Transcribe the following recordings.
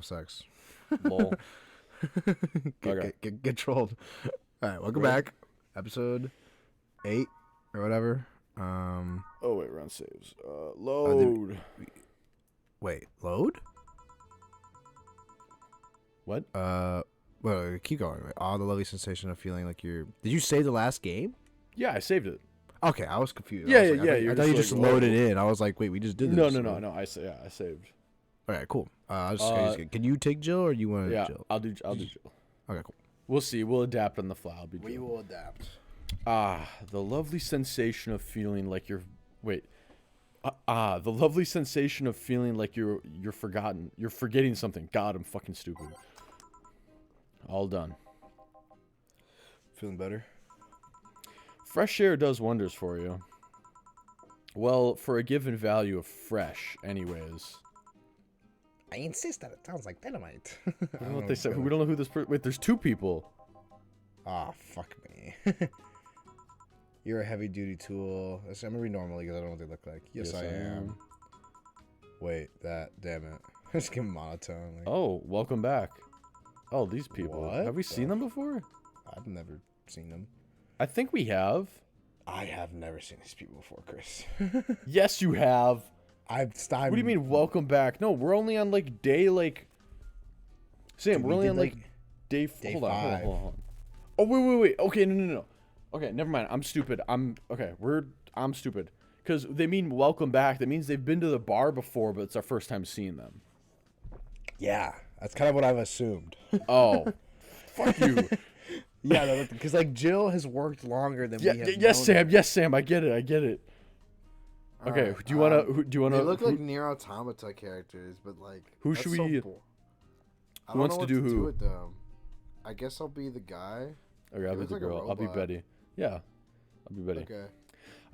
have sex. Lol. Get trolled. All right, welcome back. Episode 8 or whatever. Oh wait, run saves. Load. Wait, load? What? Well, keep going. Oh, the lovely sensation of feeling like you're. Did you save the last game? Yeah, I saved it. Okay, I was confused. Yeah, I was yeah. I thought you just loaded in. I was like, wait, we just did this. No. I saved. All right, cool. Can you take Jill or you want Yeah, Jill? I'll do Jill. Okay, cool. We'll see. We'll adapt on the fly. I'll be We Jill. will adapt. The lovely sensation of feeling like you're. Wait. The lovely sensation of feeling like you're forgotten. You're forgetting something. God, I'm fucking stupid. All done. Feeling better? Fresh air does wonders for you. Well, for a given value of fresh, anyways. I insist that it sounds like dynamite. I don't know what they said. We don't know who this person. Wait, there's 2 people. Ah, fuck me. You're a heavy duty tool. I'm gonna read normally because I don't know what they look like. Yes, I am. Wait, damn it. Just give monotone. Like, Oh, welcome back. Oh, these people. What Have we the seen them before? I've never seen them. I think we have. I have never seen these people before, Chris. Yes, you have. I've stopped. What do you mean, welcome back? No, we're only on like day like. Sam, Dude, we're we only did, on like day. Hold 5. on. Oh wait. Okay, no. Okay, never mind. I'm stupid. I'm stupid. Because they mean welcome back. That means they've been to the bar before, but it's our first time seeing them. Yeah, that's kind of what I've assumed. Oh, fuck you. Yeah, because like Jill has worked longer than we have. Yes, Sam. Yes, Sam. I get it. Okay. Right, Do you wanna? They look like Nier Automata characters, but like Who should we? Who wants to do who? It, though. I guess I'll be the guy. Okay, I'll be the girl. I'll be Betty. Yeah, I'll be Betty. Okay.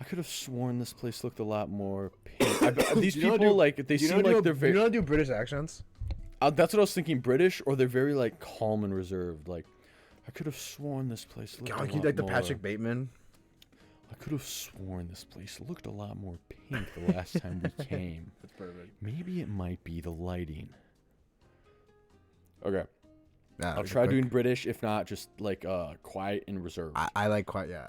I could have sworn this place looked a lot more pink. These people like they seem like they're very. You know how to do British accents? That's what I was thinking. British, or they're very like calm and reserved. Like, I could have sworn this place looked. Like you like the Patrick Bateman. I could have sworn this place looked a lot more pink the last time we came. That's perfect. Maybe it might be the lighting. Okay. Nah, I'll try doing British. If not, just like quiet and reserved. I like quiet. Yeah,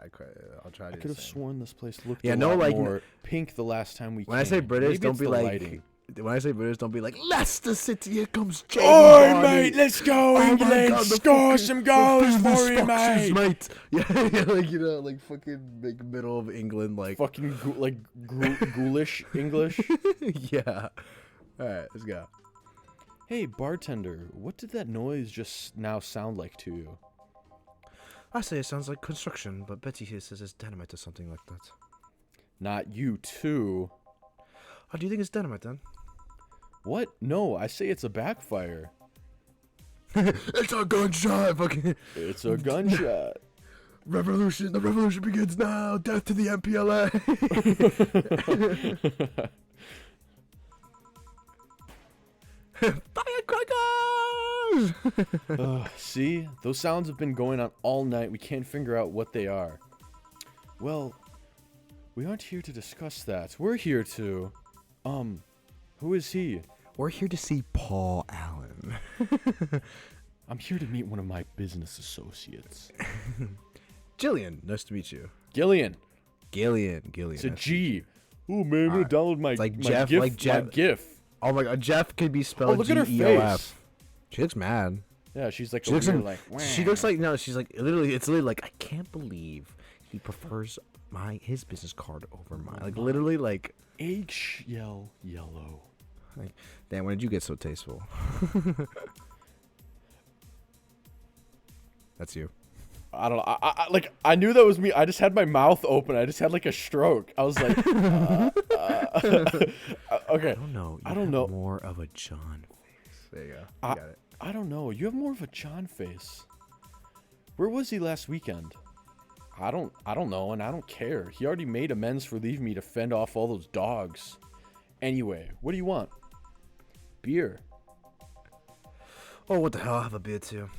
I'll try. I could have sworn this place looked more pink the last time we came. When I say British, Maybe don't be like. lighting. When I say British, don't be like Leicester City. Here comes James. Oi, Varney. mate, let's go, England. Score some goals for you, mate. Yeah, like like fucking like middle of England, like fucking ghoulish English. Yeah. All right, let's go. Hey, bartender, what did that noise just now sound like to you? I say it sounds like construction, but Betty here says it's dynamite or something like that. Not you, too. Oh, do you think it's dynamite then? What? No, I say it's a backfire. It's a gunshot, fucking. It's a gunshot. Revolution! The revolution begins now. Death to the MPLA. Firecrackers! See, those sounds have been going on all night. We can't figure out what they are. Well, we aren't here to discuss that. We're here to, who is he? We're here to see Paul Allen. I'm here to meet one of my business associates. Jillian, nice to meet you. Gillian. It's a G. Ooh, man, I'm gonna download my Jeff, GIF. like Jeff. My GIF. Oh my God, Jeff could be spelled Look at her G-E-O-F. face. She looks mad. Yeah, she's like. She looks like. Wah. She looks like no. She's like literally. It's literally like I can't believe he prefers his business card over mine. Like literally like. Eggshell yellow. Like, damn, when did you get so tasteful? That's you. I don't know. I knew that was me. I just had my mouth open. I just had like a stroke. I was like, okay. I don't know. You have more of a John face. There you go. You got it. I don't know. You have more of a John face. Where was he last weekend? I don't know, and I don't care. He already made amends for leaving me to fend off all those dogs. Anyway, what do you want? Beer. Oh, what the hell? I'll have a beer too.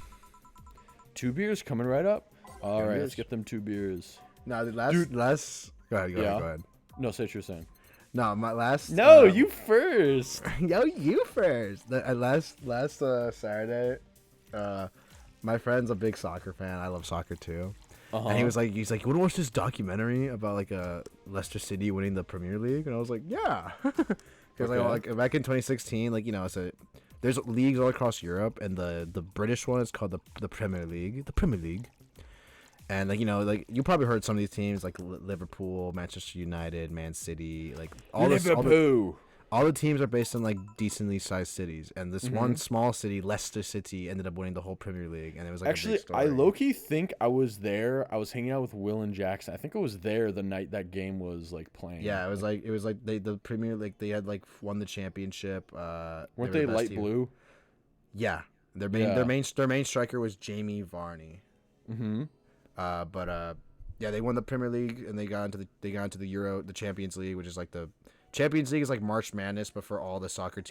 2 beers coming right up. All right, beers. let's get them 2 beers. No, last. Go ahead. Go ahead. No, say what you're saying. No, my last. No, you first. Yo, you first. Last Saturday, my friend's a big soccer fan. I love soccer too. And he's like, you want to watch this documentary about like Leicester City winning the Premier League? And I was like, yeah, because like back in 2016, like there's leagues all across Europe, and the British one is called the Premier League, And like like you probably heard some of these teams like Liverpool, Manchester United, Man City, like all the teams are based in like decently sized cities, and this one small city, Leicester City, ended up winning the whole Premier League, and it was like actually a big story. I low-key think I was there. I was hanging out with Will and Jackson. I think I was there the night that game was like playing. Yeah, it was like the Premier League. They had like won the championship. Weren't they light blue? Yeah, their main striker was Jamie Varney. Yeah, they won the Premier League, and they got into the Champions League, which is like the Champions League is like March Madness, but for all the soccer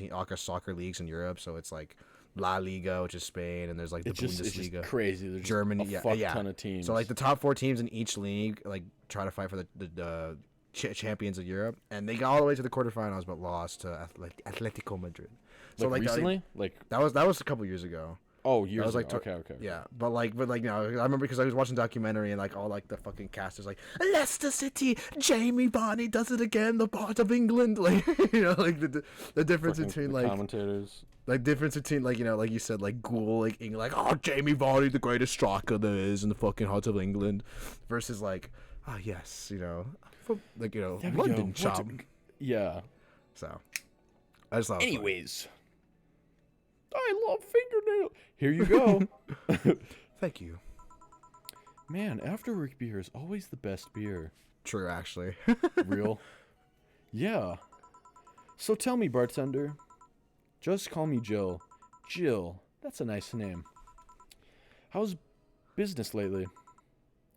leagues in Europe. So it's like La Liga, which is Spain, and there's like the Bundesliga. It's just crazy. There's Germany, just a ton of teams. So like the top 4 teams in each league like try to fight for the champions of Europe, and they got all the way to the quarterfinals, but lost to Atletico Madrid. So like recently, that was a couple years ago. Oh, years ago. Okay. Yeah, but I remember because I was watching a documentary, and like all like the fucking cast is like Leicester City, Jamie Varney does it again, the part of England, like like the difference fucking between the like commentators, like difference between like like you said like Ghoul like England, like Jamie Varney the greatest striker there is in the fucking heart of England, versus like yes from, like London chop. Yeah. So I just thought. Anyways. I love fingernail. Here you go. Thank you. Man, after work beer is always the best beer. True, actually. Real? Yeah. So tell me, bartender. Just call me Jill. Jill. That's a nice name. How's business lately?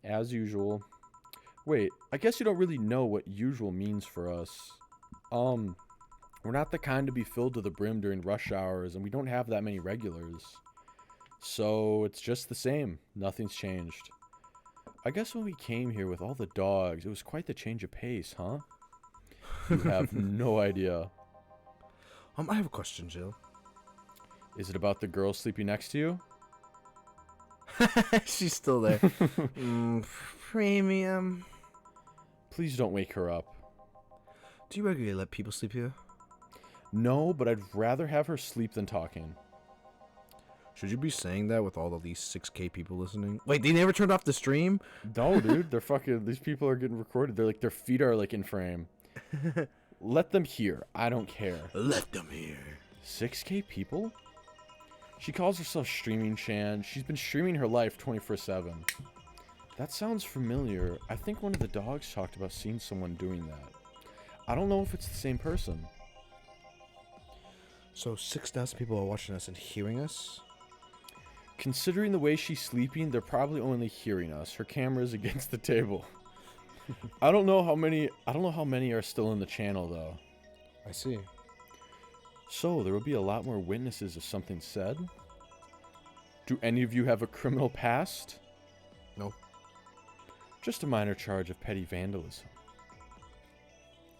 As usual. Wait, I guess you don't really know what usual means for us. We're not the kind to be filled to the brim during rush hours, and we don't have that many regulars. So it's just the same. Nothing's changed. I guess when we came here with all the dogs, it was quite the change of pace, huh? You have no idea. I have a question, Jill. Is it about the girl sleeping next to you? She's still there. Premium. Please don't wake her up. Do you regularly let people sleep here? No, but I'd rather have her sleep than talking. Should you be saying that with all of these 6K people listening? Wait, they never turned off the stream? No, dude. They're fucking... These people are getting recorded. They're like... Their feet are like in frame. Let them hear. I don't care. Let them hear. 6K people? She calls herself Streaming Shan. She's been streaming her life 24/7. That sounds familiar. I think one of the dogs talked about seeing someone doing that. I don't know if it's the same person. So 6,000 people are watching us and hearing us? Considering the way she's sleeping, they're probably only hearing us. Her camera is against the table. I don't know how many are still in the channel though. I see. So there will be a lot more witnesses if something's said. Do any of you have a criminal past? No. Just a minor charge of petty vandalism.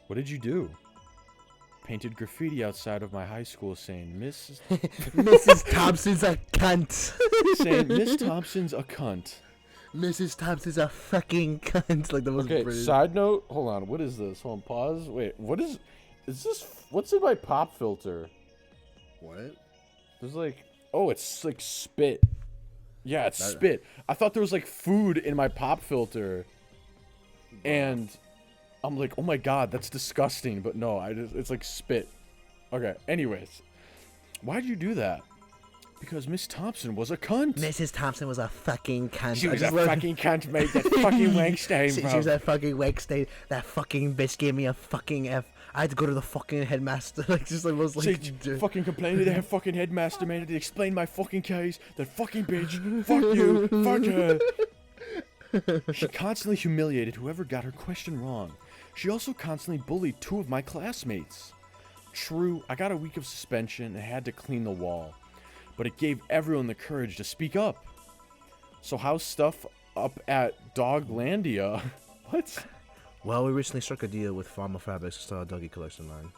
What did you do? Painted graffiti outside of my high school saying Mrs. Thompson's a cunt. Saying Miss Thompson's a cunt. Mrs. Thompson's a fucking cunt. Like the most British. Side note, hold on, what is this? Hold on, pause. Wait, is this what's in my pop filter? What? There's like it's like spit. Yeah, it's spit. I thought there was like food in my pop filter. And I'm like, oh my god, that's disgusting. But no, it's like spit. Okay, anyways. Why'd you do that? Because Miss Thompson was a cunt. Mrs. Thompson was a fucking cunt. She was a fucking cunt, mate. That fucking Wankstein, bro. She was a fucking Wankstein. That fucking bitch gave me a fucking F. I had to go to the fucking headmaster. Like, just like, was like... fucking complained to the fucking headmaster, man. To explain my fucking case. That fucking bitch. Fuck you. Fuck her. She constantly humiliated whoever got her question wrong. She also constantly bullied 2 of my classmates. True, I got a week of suspension and had to clean the wall. But it gave everyone the courage to speak up. So how's stuff up at Doglandia? What? Well, we recently struck a deal with Farmer Fabrics to start a doggy collection line.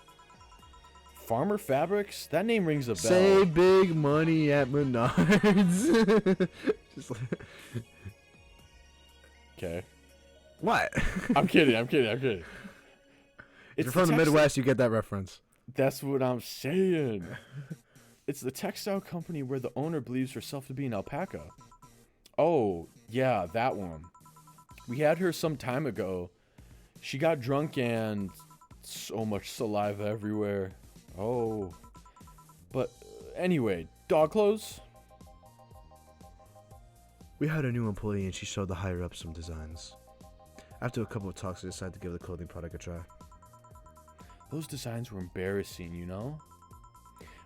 Farmer Fabrics? That name rings a bell. Save big money at Menards. Just like... Okay. What? I'm kidding. If you're from the Midwest, you get that reference. That's what I'm saying. It's the textile company where the owner believes herself to be an alpaca. Oh, yeah, that one. We had her some time ago. She got drunk and so much saliva everywhere. Oh. But anyway, dog clothes? We had a new employee and she showed the higher ups some designs. After a couple of talks, we decided to give the clothing product a try. Those designs were embarrassing, you know?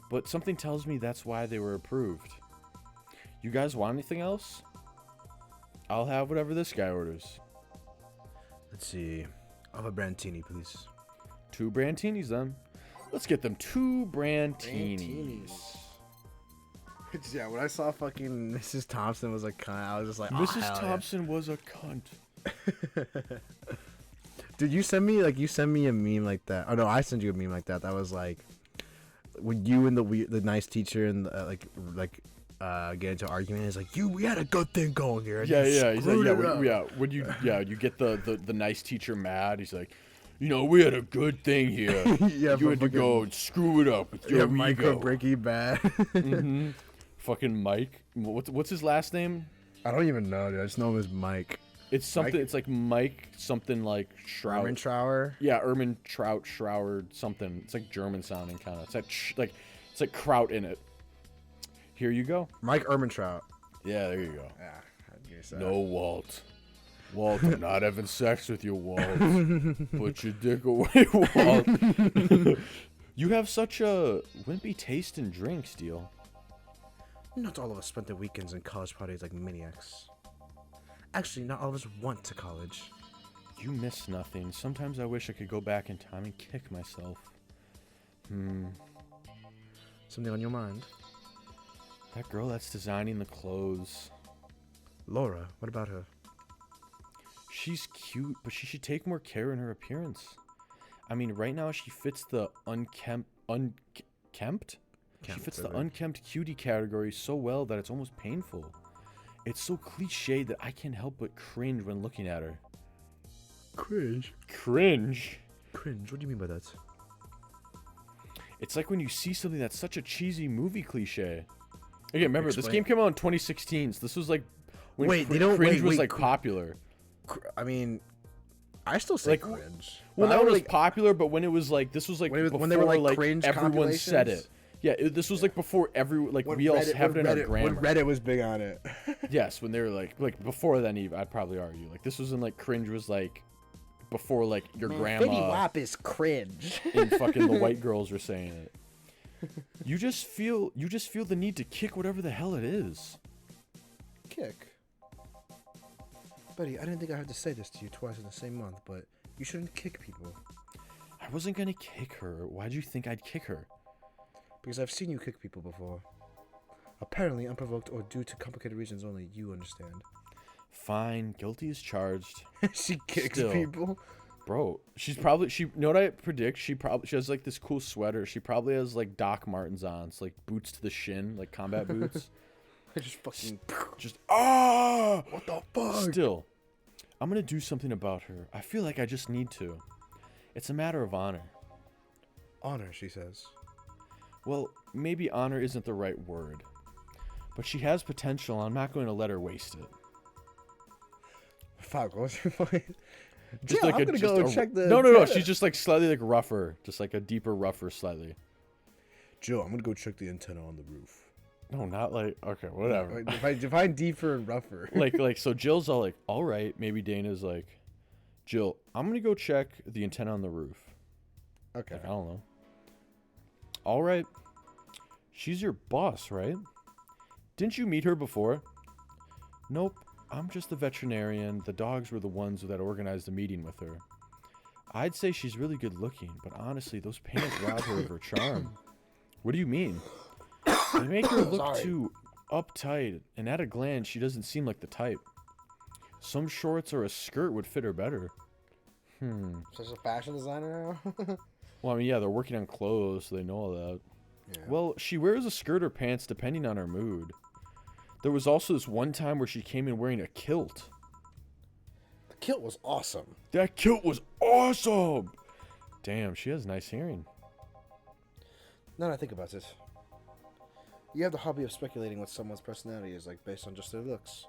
But something tells me that's why they were approved. You guys want anything else? I'll have whatever this guy orders. Let's see. I'll have a Brandtini, please. 2 Brantinis, then. Let's get them 2 Brantinis. Yeah, when I saw fucking Mrs. Thompson was a cunt, I was just like, Mrs. Thompson was a cunt. Dude, you send me a meme like that. Oh no, I sent you a meme like that. That was like when you and the nice teacher and get into an argument. It's like we had a good thing going here. Yeah. When you get the nice teacher mad. He's like, we had a good thing here. Yeah, you had to go and screw it up with your ego. Micro Breaking Bad. Mm-hmm. Fucking Mike. What's his last name? I don't even know, dude. I just know him as Mike. It's something. Mike? It's like Mike something like Shroud. Ermentrower. Yeah, Ermentrout, Schrower, something. It's like German sounding kind of. It's like kraut in it. Here you go. Mike Ermentrout. Yeah, there you go. Yeah, I'd guess that. No, Walt. Walt, I'm not having sex with you, Walt. Put your dick away, Walt. You have such a wimpy taste in drinks, Deal. Not all of us spent their weekends in college parties like maniacs. Actually, not all of us went to college. You miss nothing. Sometimes I wish I could go back in time and kick myself. Something on your mind? That girl that's designing the clothes. Laura, what about her? She's cute, but she should take more care in her appearance. I mean, right now she fits the unkempt? She fits the unkempt cutie category so well that it's almost painful. It's so cliche that I can't help but cringe when looking at her. Cringe? Cringe? Cringe? What do you mean by that? It's like when you see something that's such a cheesy movie cliche. Okay, remember, this game came out in 2016, so this was like when cringe was like popular. I mean, I still say like, cringe. Well, that was popular, but when it was like, this was like when they were like cringe everyone said it. Yeah, this was like before we all have it in our grammar. When Reddit was big on it. Yes, when they were like before then, even I'd probably argue like this was when like cringe was like before like your grandma. Fitty Wap is cringe. And fucking the white girls were saying it. You just feel the need to kick whatever the hell it is. Kick. Buddy, I didn't think I had to say this to you twice in the same month, but you shouldn't kick people. I wasn't gonna kick her. Why'd you think I'd kick her? Because I've seen you kick people before. Apparently unprovoked or due to complicated reasons only you understand. Fine, guilty as charged. She kicks people? Bro, you know what I predict? She has like this cool sweater. She probably has like Doc Martens on. It's like boots to the shin, like combat boots. What the fuck? Still, I'm gonna do something about her. I feel like I just need to. It's a matter of honor. Honor, she says. Well, maybe honor isn't the right word. But she has potential, and I'm not going to let her waste it. Fuck, what's your point? Just I'm gonna go check the... No. She's just like slightly like rougher. Just like a deeper, rougher slightly. Joe, I'm gonna go check the antenna on the roof. No, not like... Okay, whatever. Define deeper and rougher. So Jill's all like, all right. Maybe Dana's like, Jill, I'm gonna go check the antenna on the roof. Okay. Like, I don't know. All right. She's your boss, right? Didn't you meet her before? Nope. I'm just the veterinarian. The dogs were the ones that organized the meeting with her. I'd say she's really good looking, but honestly, those pants rob her of her charm. What do you mean? They make her look too uptight, and at a glance, she doesn't seem like the type. Some shorts or a skirt would fit her better. Such a fashion designer now. Well, I mean, yeah, they're working on clothes, so they know all that. Yeah. Well, she wears a skirt or pants depending on her mood. There was also this one time where she came in wearing a kilt. The kilt was awesome. That kilt was awesome! Damn, she has nice hearing. Now that I think about it, you have the hobby of speculating what someone's personality is, like, based on just their looks.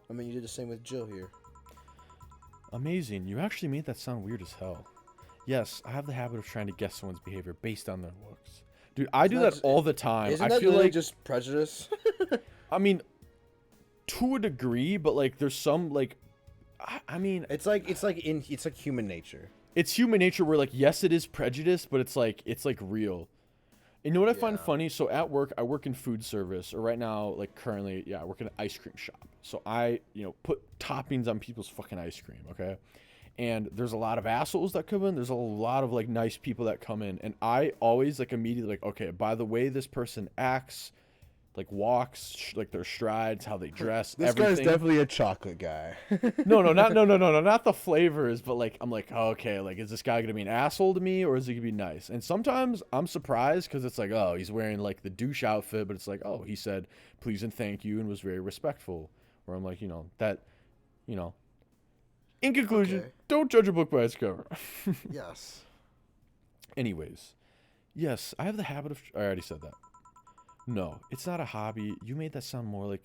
I mean, you did the same with Jill here. Amazing. You actually made that sound weird as hell. Yes, I have the habit of trying to guess someone's behavior based on their looks. Dude, I do that all the time. Isn't I that feel really like just prejudice? I mean, to a degree, but like there's some like I mean, it's like human nature. It's human nature where like yes, it is prejudice, but it's like real. And you know what I find funny? So at work, I work in food service, or right now, like currently, yeah, I work in an ice cream shop. So I, put toppings on people's fucking ice cream, okay? And there's a lot of assholes that come in. There's a lot of like nice people that come in, and I always like immediately like, okay, by the way this person acts, like walks, like their strides, how they dress, this everything. guy's definitely a chocolate guy. No, not the flavors, but like I'm like, oh, okay, like is this guy gonna be an asshole to me or is he gonna be nice? And sometimes I'm surprised because it's like, oh, he's wearing like the douche outfit, but it's like, oh, he said please and thank you and was very respectful. Where I'm like, in conclusion, don't judge a book by its cover. Yes. Anyways, yes, I have the habit of. I already said that. No, it's not a hobby. You made that sound more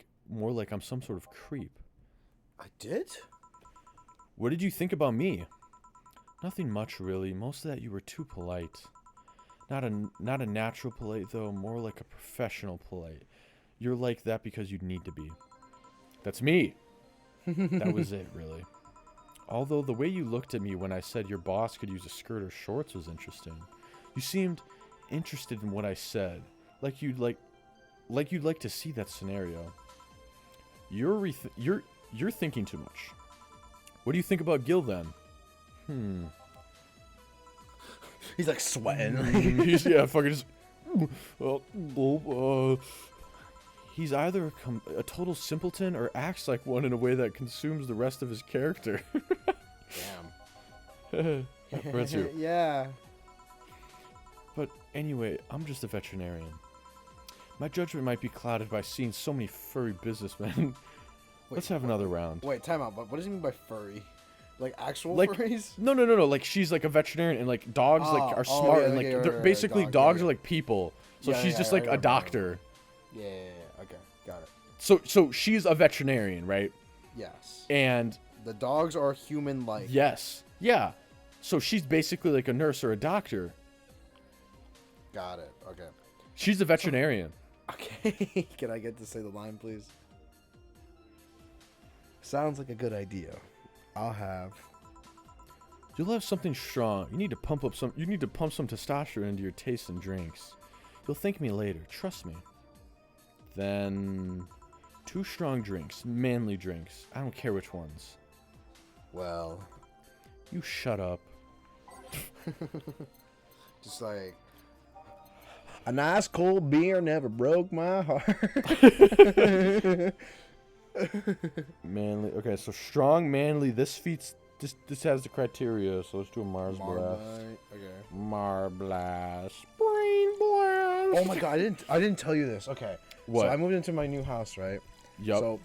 like I'm some sort of creep. I did? What did you think about me? Nothing much, really. Most of that you were too polite. Not a natural polite, though. More like a professional polite. You're like that because you need to be. That's me. That was it, really. Although the way you looked at me when I said your boss could use a skirt or shorts was interesting. You seemed interested in what I said. Like you'd like to see that scenario. You're thinking too much. What do you think about Gil then? He's like sweating. He's fucking just. He's either a total simpleton or acts like one in a way that consumes the rest of his character. Damn. That's you. Yeah. But anyway, I'm just a veterinarian. My judgment might be clouded by seeing so many furry businessmen. Let's have another round. Wait, time out. But what does he mean by furry? Like actual like, furries? No. Like she's like a veterinarian, and like dogs are smart, and like they're basically dogs are like people. So she's just like a doctor. Yeah. Okay, got it. So she's a veterinarian, right? Yes. And the dogs are human-like. Yes. Yeah. So she's basically like a nurse or a doctor. Got it. Okay. She's a veterinarian. Okay. Can I get to say the line, please? Sounds like a good idea. I'll have. You'll have something strong. You need to pump some testosterone into your tastes and drinks. You'll thank me later. Trust me. Then 2 strong drinks, manly drinks. I don't care which ones. Well, you shut up. Just like a nice cold beer never broke my heart. Manly. Okay, so strong, manly. This this has the criteria. So let's do a Mars Blast. Okay. Mars Blast. Brain Blast. Oh my god, I didn't tell you this. Okay. What? So I moved into my new house, right? Yep. So,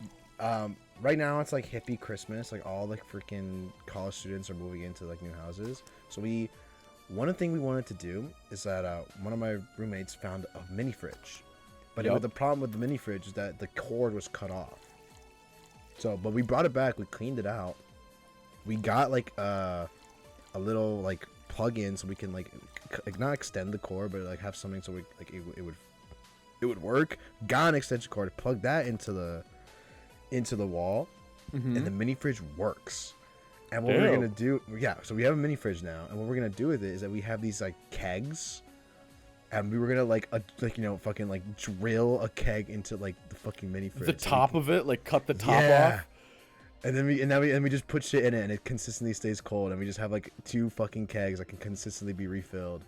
right now it's like hippie Christmas. Like all the freaking college students are moving into like new houses. So one thing we wanted to do is that one of my roommates found a mini fridge, but the problem with the mini fridge is that the cord was cut off. So, but we brought it back. We cleaned it out. We got like a little like plug-in so we can like not extend the cord, but like have something so we like it would work. Got an extension cord, plug that into the wall, and the mini fridge works. And what we're gonna do, so we have a mini fridge now, and what we're gonna do with it is that we have these like kegs, and we were gonna fucking like drill a keg into like the fucking mini fridge. The top of it, like cut the top off. And then we just put shit in it, and it consistently stays cold, and we just have like 2 fucking kegs that can consistently be refilled.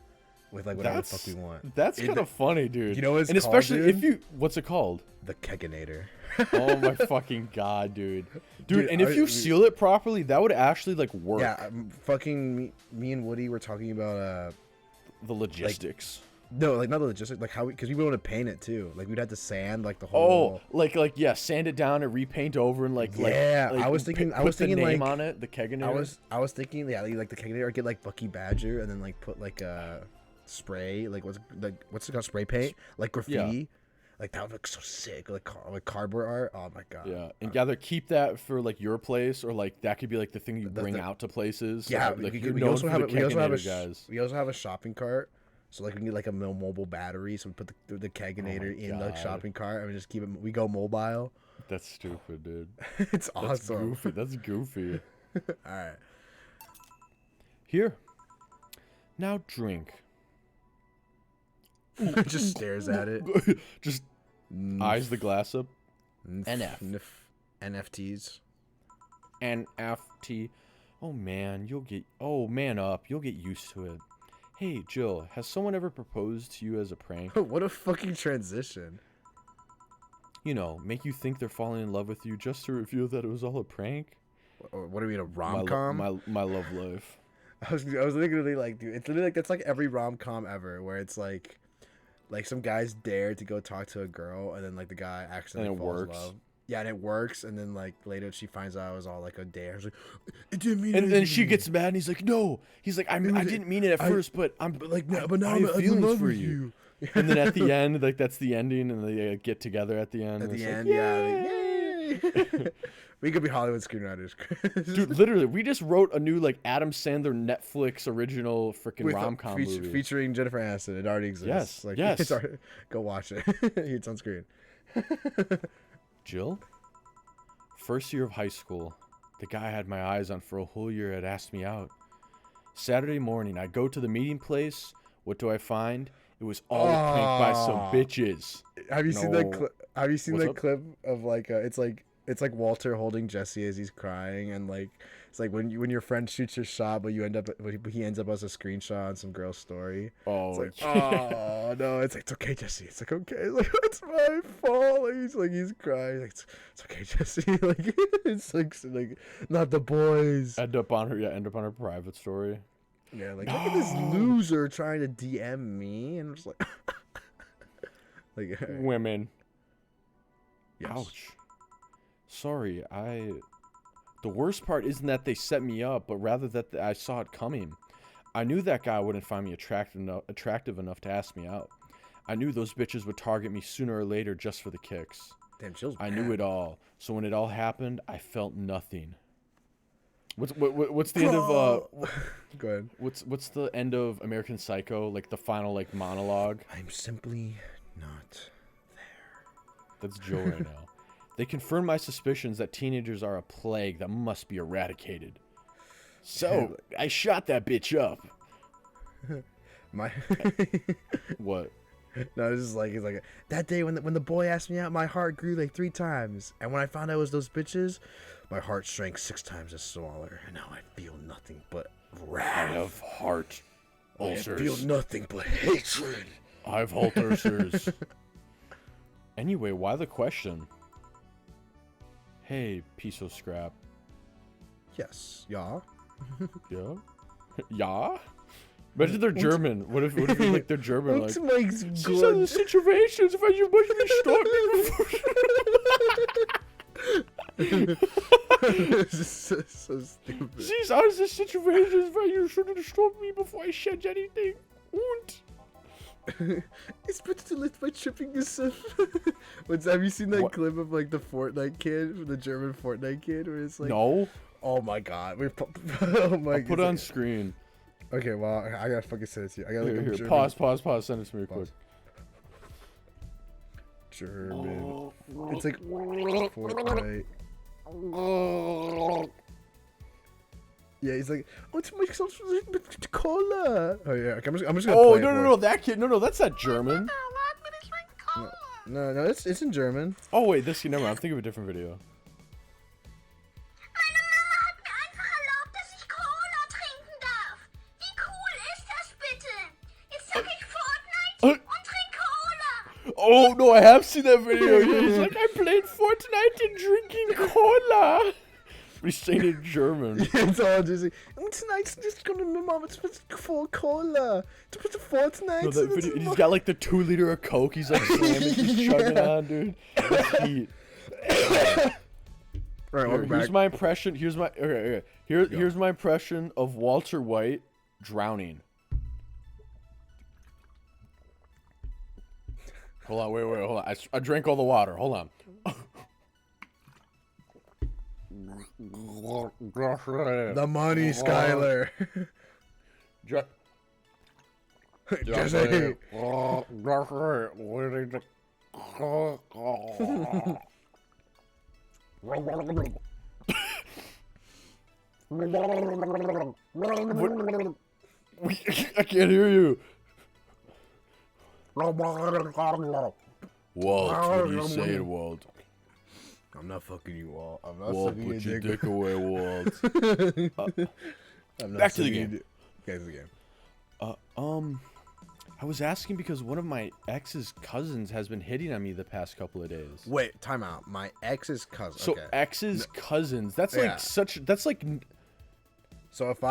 with like whatever the fuck we want. That's kind of funny, dude. You know what it's and called, especially dude? if you, what's it called? The Keganator. Oh my fucking god, dude. And if you seal it properly, that would actually like work. Yeah, fucking me and Woody were talking about the logistics. No, like not the logistics, like how because we want to paint it too. Like we'd have to sand like the whole. Oh, like yeah, sand it down and repaint over and like yeah. Like, I was thinking the name like on it, the Keganator. I was thinking like the Keganator, or get like Bucky Badger and then like put like spray like what's it called, spray paint, like graffiti. Yeah. Like that would look so sick, like cardboard art. Oh my god. Yeah, and either keep that for like your place, or like that could be like the thing you bring out to places. Yeah, like, we also have a shopping cart. So like we need like a mobile battery, so we put the Keganator in the shopping cart and we just keep it. We go mobile. That's stupid, dude. It's awesome. That's goofy. All right. Here. Now drink. Just stares at it. Just eyes the glass up. NF. NFTs. NFT. Oh man, man up. You'll get used to it. Hey, Jill, has someone ever proposed to you as a prank? What a fucking transition. You know, make you think they're falling in love with you just to reveal that it was all a prank? What do you mean, a rom-com? My love life. I was literally like, dude, it's literally like, that's like every rom-com ever, where it's like some guys dare to go talk to a girl, and then like the guy accidentally falls in love. Yeah, and it works, and then like later she finds out it was all like a dare. She's like, it didn't mean. And then she gets mad, and he's like, no. He's like, I didn't mean it at first, but now I have feelings for you. And then at the end, like that's the ending, and they get together at the end. At the end, like, yay! We could be Hollywood screenwriters. Dude, literally, we just wrote a new like Adam Sandler Netflix original freaking rom-com movie featuring Jennifer Aniston. It already exists. Yes. It's already, go watch it. It's on screen. Jill, first year of high school, the guy I had my eyes on for a whole year had asked me out. Saturday morning, I go to the meeting place. What do I find? It was all a prank by some bitches. Have you seen that clip? Have you seen that clip of like it's like Walter holding Jesse as he's crying, and like it's like when your friend shoots your shot, but he ends up as a screenshot on some girl's story. Oh, it's like, oh no, it's like, it's okay, Jesse. It's like, okay, it's like, it's my fault. Like he's crying. Like, it's okay, Jesse. Like it's like not the boys. End up on her private story. Yeah, like, look at this loser trying to DM me, and it's like, like women. Yes. Ouch. Sorry, the worst part isn't that they set me up, but rather that I saw it coming. I knew that guy wouldn't find me attractive enough to ask me out. I knew those bitches would target me sooner or later just for the kicks. Damn, Jill's I knew it all. So when it all happened, I felt nothing. What's the end of Go ahead. What's the end of American Psycho? Like the final like monologue? I'm simply not there. That's Joe right now. They confirmed my suspicions that teenagers are a plague that must be eradicated. So I shot that bitch up. What? No, it's like that day when the boy asked me out, my heart grew like 3 times, and when I found out it was those bitches, my heart shrank 6 times as smaller, and now I feel nothing but wrath. I have heart ulcers. I feel nothing but hatred. I have heart ulcers. Anyway, why the question? Hey, piece of scrap. Yes, yeah. Yeah? Yeah? Imagine they're German. What if like they're German? Like, these are the situations where you must be stopped. This is so stupid. These are the situations where you should have stopped me before I said anything. It's better to lift by tripping yourself. Have you seen that clip of like the Fortnite kid, the German Fortnite kid, where it's like, no. Oh my god, I'll put it on screen. Okay, well, I gotta fucking send it to you. I gotta here. Pause. Send it to me quick. German. It's like Fortnite. Yeah, he's like, oh, to make some cola. Oh yeah, okay, I'm just gonna. Oh no, that kid. No, that's not German. No, it's in German. Oh wait, this kid. Never mind. I'm thinking of a different video. Oh no, I have seen that video. Yeah, he's like, I'm playing Fortnite and drinking cola. But he's saying it in German. It's all just like, tonight's just gonna my mom. It's full cola. To put the Fortnite. No, that video, he's got like the 2 liter of Coke. He's like slamming, he's chugging on, dude. That's heat. All right, here's my impression. Here's my impression of Walter White drowning. Hold on, wait, hold on. I drank all the water. Hold on. The money, Skyler. Jesse. I can't hear you. Walt, what are you saying, Walt? I'm not fucking you, Walt. I'm not Walt, sucking put your your dick. dick away, Walt. Back Back to the game. Back to the game. I was asking because one of my ex's cousins has been hitting on me the past couple of days. Wait, time out. My ex's cousin. So Okay. ex's cousins. That's Yeah. like such. That's like. So if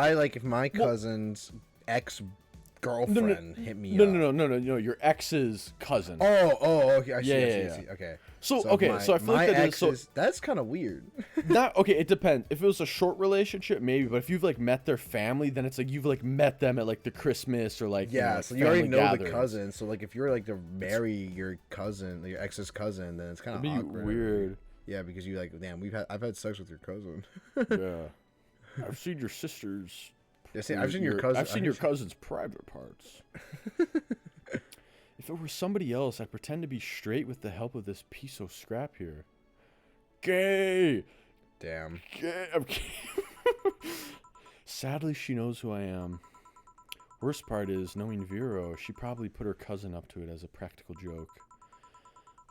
my cousin's ex-girlfriend hit me up. No. Your ex's cousin. Oh, okay. I see. Yeah. Okay. So I feel like that is so. That's kind of weird. Not okay. It depends. If it was a short relationship, maybe. But if you've like met their family, then it's like you've like met them at like the Christmas or like Yeah, like, so you already know gatherings. the cousin. So like if you're like to marry your cousin, your ex's cousin, then it's kind of It'd be awkward. weird. Yeah, because you like, damn, I've had sex with your cousin. Yeah, I've seen your sister's. Yeah, I've seen your cousin. I've seen your cousin's private parts. If it were somebody else, I'd pretend to be straight with the help of this piece of scrap here. Gay. Damn. Gay. I'm kidding. Sadly, she knows who I am. Worst part is, knowing Vero, she probably put her cousin up to it as a practical joke.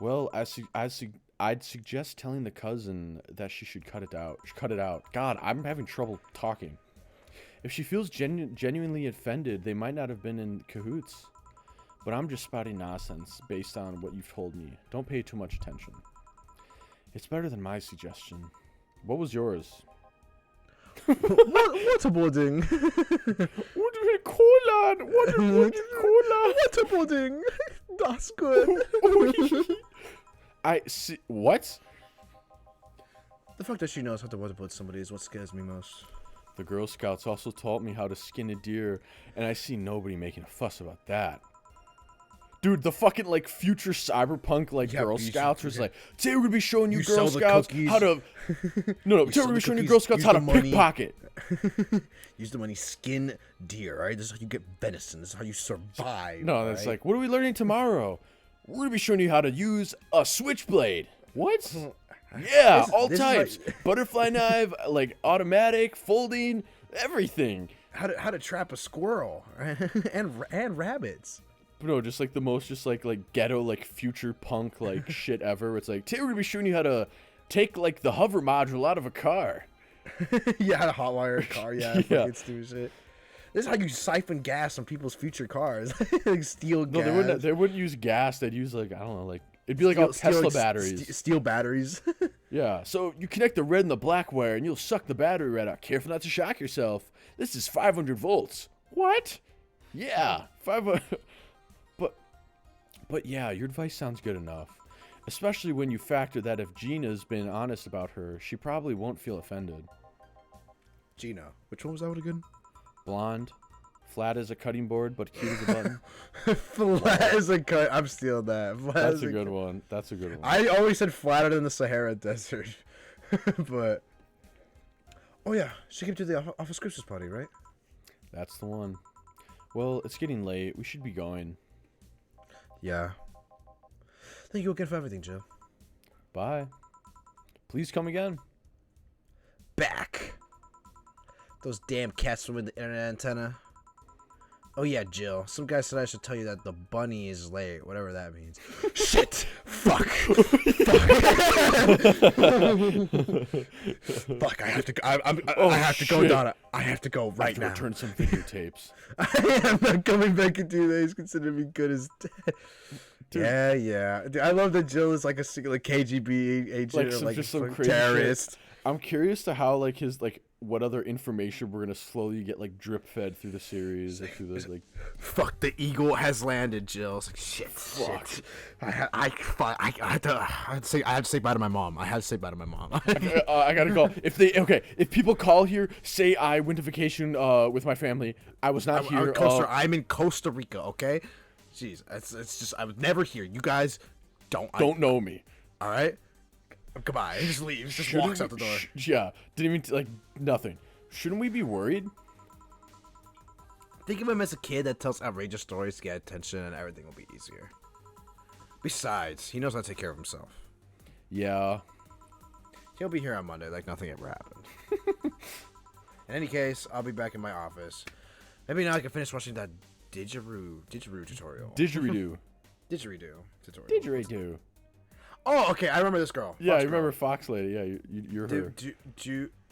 Well, I'd suggest telling the cousin that she should cut it out. God, I'm having trouble talking. If she feels genuinely offended, they might not have been in cahoots. But I'm just spouting nonsense based on what you've told me. Don't pay too much attention. It's better than my suggestion. What was yours? Waterboarding. Cola. Waterboarding. That's good. I see. What? The fact that she knows how to waterboard somebody is what scares me most. The Girl Scouts also taught me how to skin a deer, and I see nobody making a fuss about that. Dude, the fucking like future cyberpunk like Girl Scouts was like, today we're gonna be showing you Girl Scouts how to. No, today we're gonna be showing you Girl Scouts how to pickpocket. Use the money, skin deer. All right, this is how you get venison. This is how you survive. No, that's like, what are we learning tomorrow? We're gonna be showing you how to use a switchblade. What? Yeah, all types. Butterfly knife, like automatic, folding, everything. How to trap a squirrel and rabbits. No, just like the most just like ghetto like future punk like shit ever. It's like, today we're gonna be showing you how to take like the hover module out of a car. Yeah, how to hotwire a car. Yeah, Yeah. fucking stupid shit. This is how you siphon gas on people's future cars. Like steal No, gas. they wouldn't use gas. They'd use like, I don't know, like it'd be like all Tesla batteries. Steel batteries. Yeah, so you connect the red and the black wire, and you'll suck the battery right out. Careful not to shock yourself. This is 500 volts. What? Yeah, 500. But yeah, your advice sounds good enough. Especially when you factor that if Gina's been honest about her, she probably won't feel offended. Gina. Which one was that one again? Blonde, flat as a cutting board, but cute as a button. Flat as a cut. I'm stealing that. That's a good one. That's a good one. I always said flatter than the Sahara Desert. But. Oh, yeah. She came to the Office Christmas party, right? That's the one. Well, it's getting late. We should be going. Yeah. Thank you again for everything, Joe. Bye. Please come again. Back. Those damn cats from the internet antenna. Oh yeah, Jill. Some guy said I should tell you that the bunny is late. Whatever that means. Shit. Fuck. Fuck. I have to. I have to go, Donna. I have to go right now. Return some videotapes. I am not coming back in 2 days. Consider me good as dead. Dude. Yeah. Dude, I love that Jill is like a secret KGB agent or like just some fucking crazy terrorist. shit. I'm curious to how like his like what other information we're gonna slowly get like drip fed through the series or through those like. Fuck, the eagle has landed, Jill. It's like shit. I had to say bye to my mom. I had to say bye to my mom. I gotta call. If people call here, say I went to vacation with my family. I was not here. I'm in Costa Rica. Okay. Jeez, it's just I was never here. You guys don't know me. All right. Goodbye. He just leaves. Just walks out the door. Yeah. Didn't even like nothing. Shouldn't we be worried? Think of him as a kid that tells outrageous stories to get attention, and everything will be easier. Besides, he knows how to take care of himself. Yeah. He'll be here on Monday like nothing ever happened. In any case, I'll be back in my office. Maybe now I can finish watching that didgeridoo tutorial. Didgeridoo tutorial. Didgeridoo. Oh, okay. I remember this girl. Yeah, Fox you remember girl. Fox Lady. Yeah, you're her.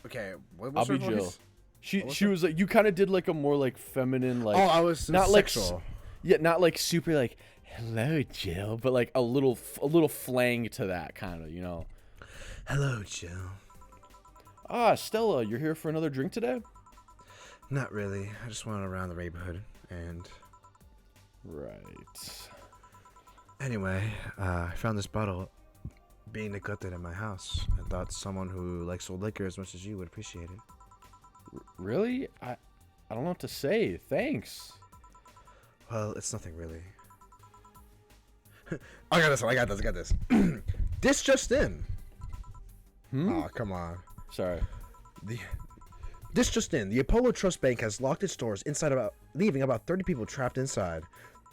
Okay. I'll be Jill. She was like, you kind of did like a more like feminine like. Oh, I was not sexual. Yeah, not like super like hello Jill, but like a little flang to that kind of, you know. Hello, Jill. Ah, Stella, you're here for another drink today? Not really. I just went around the neighborhood and. Right. Anyway, I found this bottle being neglected in my house and thought someone who likes old liquor as much as you would appreciate it. Really? I don't know what to say. Thanks. Well, it's nothing really. I got this. This just in. Oh, come on. Sorry. This just in. The Apollo Trust Bank has locked its doors leaving about 30 people trapped inside.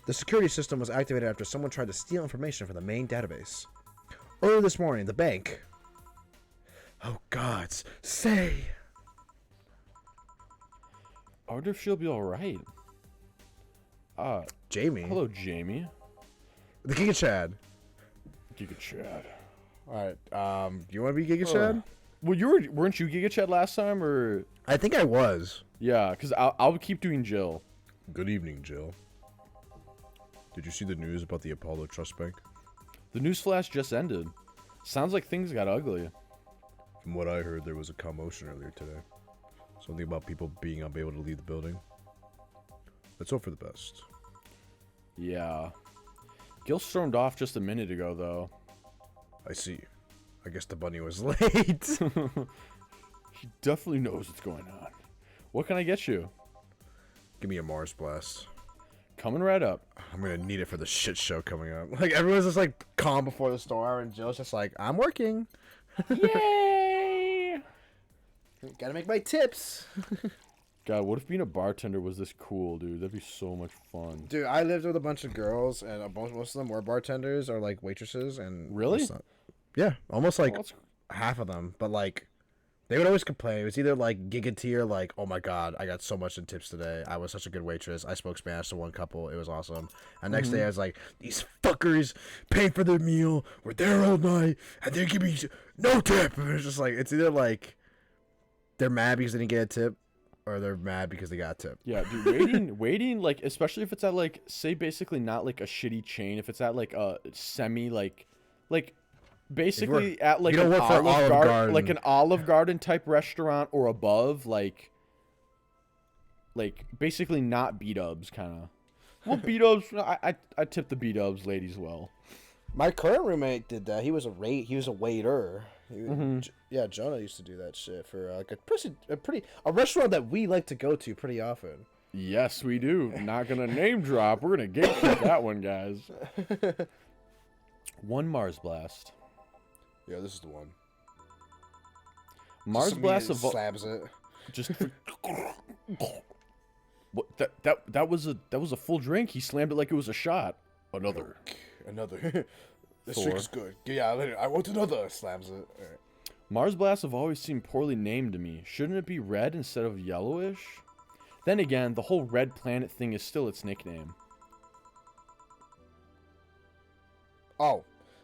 The security system was activated after someone tried to steal information from the main database. Earlier this morning, the bank... Oh, gods. Say... I wonder if she'll be alright. Jamie? Hello, Jamie. The Giga Chad. Giga Chad. Alright, you want to be Giga Chad? Well, weren't you Giga Chad last time, or...? I think I was. Yeah, because I'll keep doing Jill. Good evening, Jill. Did you see the news about the Apollo Trust Bank? The news flash just ended. Sounds like things got ugly. From what I heard, there was a commotion earlier today. Something about people being unable to leave the building. Let's hope for the best. Yeah. Gil stormed off just a minute ago, though. I see. I guess the bunny was late. He definitely knows what's going on. What can I get you? Give me a Mars Blast. Coming right up. I'm gonna need it for the shit show coming up. Like, everyone's just like calm before the storm, and Jill's just like, I'm working. Yay! Gotta make my tips. God, what if being a bartender was this cool, dude? That'd be so much fun. Dude, I lived with a bunch of girls, and most of them were bartenders or like waitresses, and really, yeah, almost like half of them. But like, they would always complain. It was either like Giga tier, like, oh my god, I got so much in tips today. I was such a good waitress. I spoke Spanish to one couple. It was awesome. And next day, I was like, these fuckers pay for their meal. We're there all night, and they give me no tip. And it's just like, it's either like they're mad because they didn't get a tip, or they're mad because they got a tip. Yeah, dude, waiting, like, especially if it's at, like, say, basically not, like, a shitty chain. If it's at, like, a semi, like, basically at, like, an Olive Garden type restaurant or above, like, basically not B-dubs, kind of. Well, B-dubs, I tip the B-dubs ladies well. My current roommate did that. He was a waiter. Yeah, Jonah used to do that shit for like a restaurant that we like to go to pretty often. Yes, we do. Not gonna name drop. We're gonna gatekeep that one, guys. One Mars Blast. Yeah, this is the one. Mars Blast slabs it. Just for... What that was a full drink. He slammed it like it was a shot. Another. This drink is good. Yeah, I want another. Slams it. All right. Mars blasts have always seemed poorly named to me. Shouldn't it be red instead of yellowish? Then again, the whole red planet thing is still its nickname. Oh,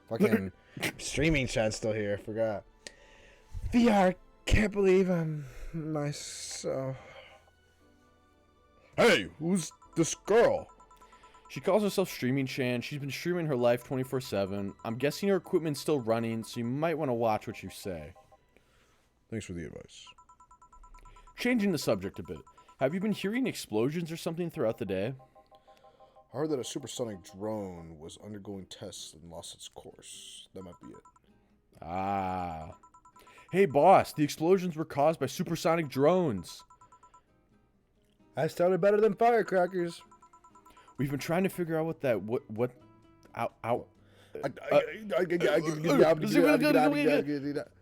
fucking streaming chat's still here. Forgot. VR, can't believe I'm myself. Hey, who's this girl? She calls herself Streaming Chan. She's been streaming her life 24/7. I'm guessing her equipment's still running, so you might want to watch what you say. Thanks for the advice. Changing the subject a bit. Have you been hearing explosions or something throughout the day? I heard that a supersonic drone was undergoing tests and lost its course. That might be it. Ah. Hey, boss, the explosions were caused by supersonic drones. I sounded better than firecrackers. We've been trying to figure out what that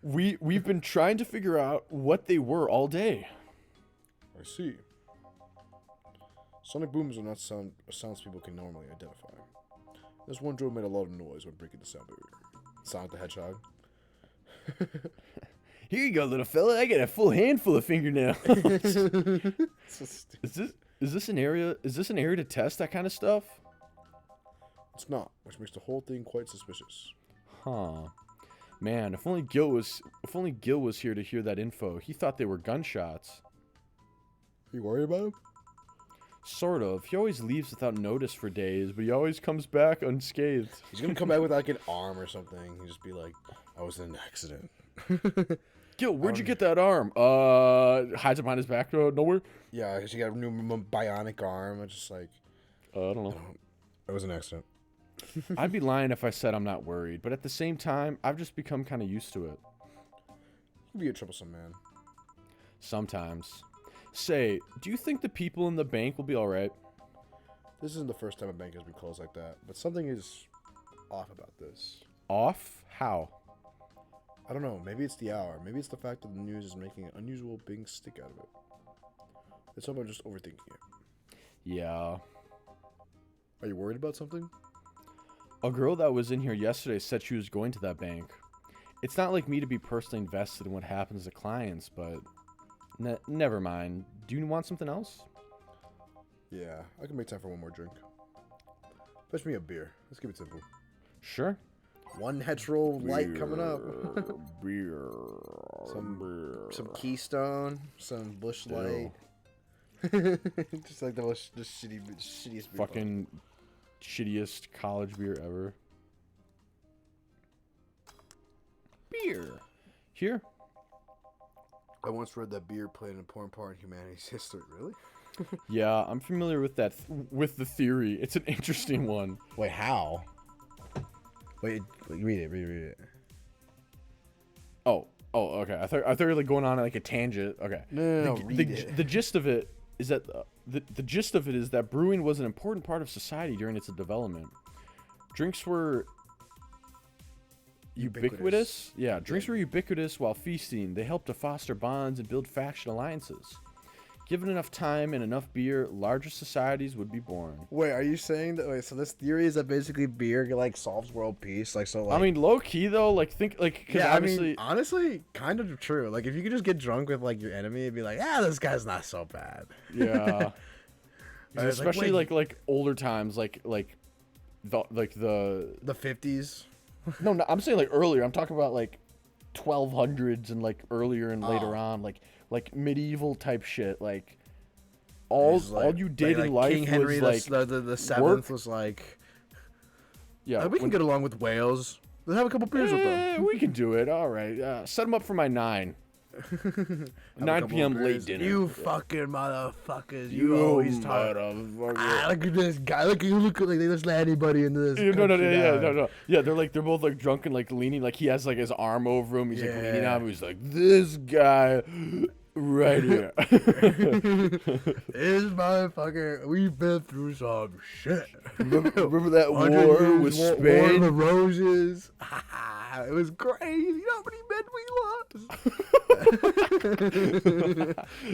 We've been trying to figure out what they were all day. I see. Sonic booms are not sounds people can normally identify. This one drone made a lot of noise when breaking the sound barrier. Sonic the Hedgehog. Here you go, little fella. I got a full handful of fingernails. Is this an area to test that kind of stuff? It's not, which makes the whole thing quite suspicious. Huh. Man, if only Gil was here to hear that info. He thought they were gunshots. Are you worried about him? Sort of. He always leaves without notice for days, but he always comes back unscathed. He's gonna come back with like an arm or something. He'll just be like, I was in an accident. Gil, where'd you get that arm? Hides it behind his back nowhere? Yeah, she got a new bionic arm. It's just like, I don't know. It was an accident. I'd be lying if I said I'm not worried, but at the same time, I've just become kind of used to it. You can be a troublesome man. Sometimes. Say, do you think the people in the bank will be alright? This isn't the first time a bank has been closed like that, but something is off about this. Off? How? I don't know. Maybe it's the hour. Maybe it's the fact that the news is making an unusual big stick out of it. It's someone just overthinking it. Yeah. Are you worried about something? A girl that was in here yesterday said she was going to that bank. It's not like me to be personally invested in what happens to clients, but never mind. Do you want something else? Yeah, I can make time for one more drink. Fetch me a beer. Let's keep it simple. Sure. One hetero light coming up. Beer. Some Keystone. Some Bush Light. Just like the shittiest beer. Fucking shittiest college beer ever. Beer. Here. I once read that beer played an important part in humanity's history. Really? Yeah, I'm familiar with that. With the theory, it's an interesting one. Wait, how? Wait, read it. Oh, okay. I thought you were like going on like a tangent. Okay. No, read it. The gist of it is that the gist of it is that brewing was an important part of society during its development. Drinks were ubiquitous. Yeah, drinks were ubiquitous while feasting. They helped to foster bonds and build faction alliances. Given enough time and enough beer, larger societies would be born. Wait, are you saying that? Wait, so this theory is that basically beer like solves world peace, like so. Like, I mean, low key though, like think like because yeah, obviously, I mean, honestly, kind of true. Like if you could just get drunk with like your enemy and be like, this guy's not so bad. Yeah. Especially like older times, like the 50s. No, I'm saying like earlier. I'm talking about like 1200s and like earlier and later on, like medieval type shit. Like all you did in life King Henry was like the seventh was like, yeah. We can get along with Wales. Let's have a couple beers with them. We can do it. All right. Set them up for my 9. 9 p.m. late dinner. You fucking motherfuckers. You always talk. Look at this guy. Look, you look like they just let anybody into this. No. Yeah, they're both like drunk and like leaning. Like he has like his arm over him. He's like leaning on him. He's like, this guy right here. This motherfucker. We've been through some shit. Remember that war with Spain? War of the Roses. It was crazy. You know how many men we lost?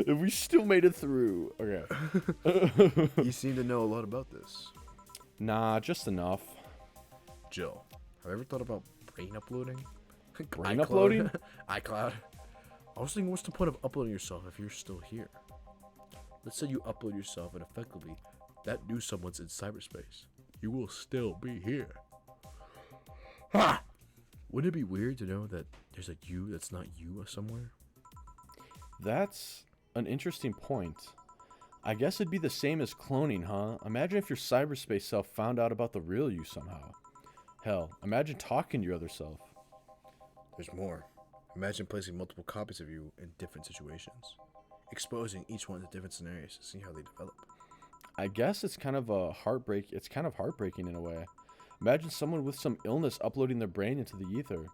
And we still made it through. Okay. You seem to know a lot about this. Nah, just enough. Jill, have you ever thought about brain uploading? Brain uploading? iCloud. I was thinking, what's the point of uploading yourself if you're still here? Let's say you upload yourself and effectively that new someone's in cyberspace. You will still be here. Ha! Wouldn't it be weird to know that there's a you that's not you somewhere? That's an interesting point. I guess it'd be the same as cloning, huh? Imagine if your cyberspace self found out about the real you somehow. Hell, imagine talking to your other self. There's more. Imagine placing multiple copies of you in different situations, exposing each one to different scenarios to see how they develop. I guess it's kind of a heartbreak. It's kind of heartbreaking in a way. Imagine someone with some illness uploading their brain into the ether,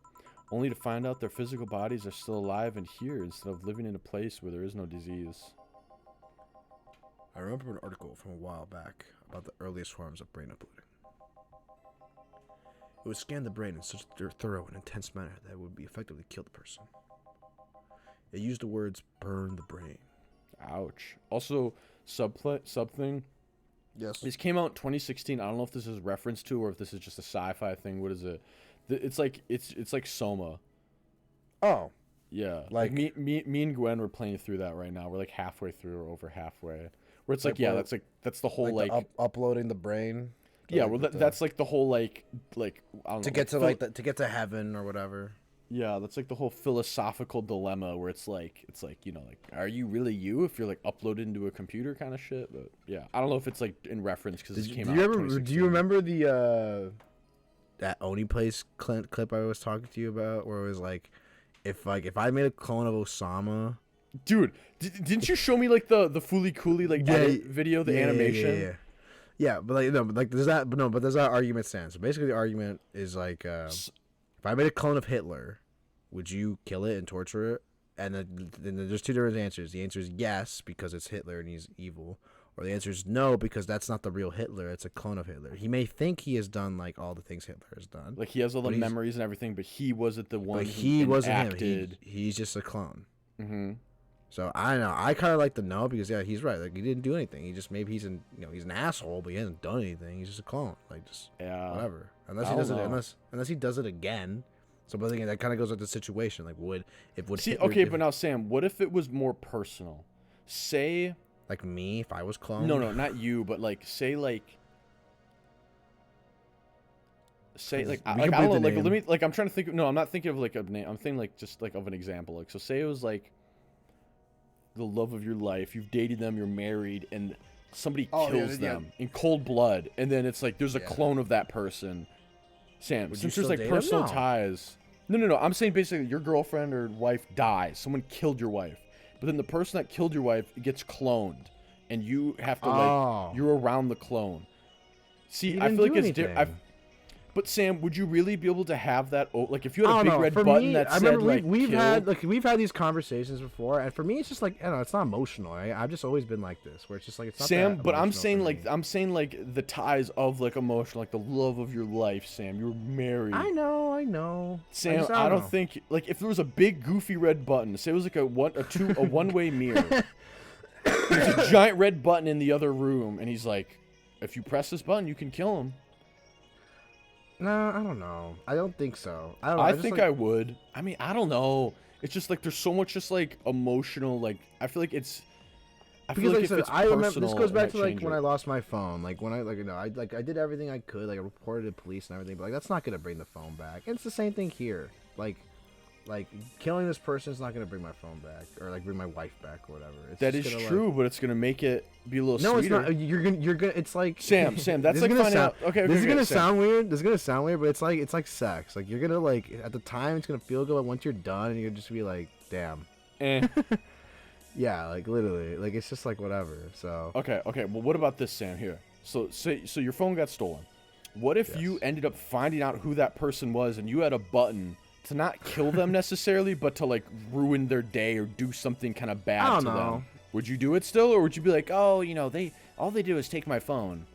only to find out their physical bodies are still alive and here instead of living in a place where there is no disease. I remember an article from a while back about the earliest forms of brain uploading. It would scan the brain in such a thorough and intense manner that it would effectively kill the person. It used the words "burn the brain." Ouch. Also, sub thing. Yes. This came out in 2016. I don't know if this is reference to or if this is just a sci-fi thing. What is it? It's like Soma. Oh. Yeah. Like me and Gwen were playing through that right now. We're like halfway through or over halfway. Where it's like, yeah, that's the whole like uploading the brain. Yeah, well that's like the whole like I don't know, to get to to get to heaven or whatever. Yeah, that's like the whole philosophical dilemma where it's like you know, like, are you really you if you're like uploaded into a computer kind of shit? But yeah, I don't know if it's like in reference because it came out. Do you remember the that Oni Place clip I was talking to you about, where it was like if I made a clone of Osama. Dude, didn't you show me like the Fooly Cooly like edit video, the animation? Yeah, but there's that argument stands. So basically, the argument is like, if I made a clone of Hitler, would you kill it and torture it? And then there's two different answers. The answer is yes because it's Hitler and he's evil, or the answer is no because that's not the real Hitler. It's a clone of Hitler. He may think he has done like all the things Hitler has done, like he has all the memories and everything, but he wasn't the one. But he wasn't him. He's just a clone. Mm-hmm. So I don't know. I kind of like the no because yeah, he's right. Like he didn't do anything. He just maybe he's an asshole, but he hasn't done anything. He's just a clone. Like just whatever. Unless he does it unless he does it again. So but again, that kind of goes with the situation. Like would Hitler but now Sam, what if it was more personal? Say like me if I was cloned. No, not you, but like say like I don't know, like let me like I'm trying to think. No, I'm not thinking of like a name. I'm thinking like just like of an example. Like so, say it was like the love of your life. You've dated them. You're married, and somebody kills them in cold blood, and then it's like there's a clone of that person. Sam, since there's like personal ties. No. I'm saying basically your girlfriend or wife dies. Someone killed your wife, but then the person that killed your wife gets cloned, and you have to like you're around the clone. See, I feel like it's different. But Sam, would you really be able to have that? Like, if you had a big red button that said like we've had these conversations before, and for me, it's just like I don't know, it's not emotional. I've just always been like this, where it's just like it's not Sam. But I'm saying like the ties of like emotional, like the love of your life, Sam. You're married. I know. Sam, I don't think like if there was a big goofy red button, say it was like a one-way mirror. There's a giant red button in the other room, and he's like, if you press this button, you can kill him. No, I don't know. I don't think so. I don't know. I think I would. I mean, I don't know. It's just like there's so much just like emotional. Like I feel like it's. I feel like if it's personal, I remember this goes back to like when I lost my phone. Like when I did everything I could. Like I reported to police and everything. But like that's not gonna bring the phone back. And it's the same thing here. Like killing this person is not gonna bring my phone back or like bring my wife back or whatever. It's that is true, but it's gonna make it be a little sweeter. No, it's not. You're gonna. It's like Sam. That's like finding out. Okay, this is gonna sound weird. This is gonna sound weird, but it's like sex. Like you're gonna like at the time it's gonna feel good, but once you're done, you're gonna just be like, damn. Yeah, like literally, like it's just like whatever. So okay. Well, what about this, Sam? Here, so your phone got stolen. What if you ended up finding out who that person was, and you had a button to not kill them necessarily, but to like ruin their day or do something kind of bad to them? Would you do it still, or would you be like, oh, you know, all they do is take my phone?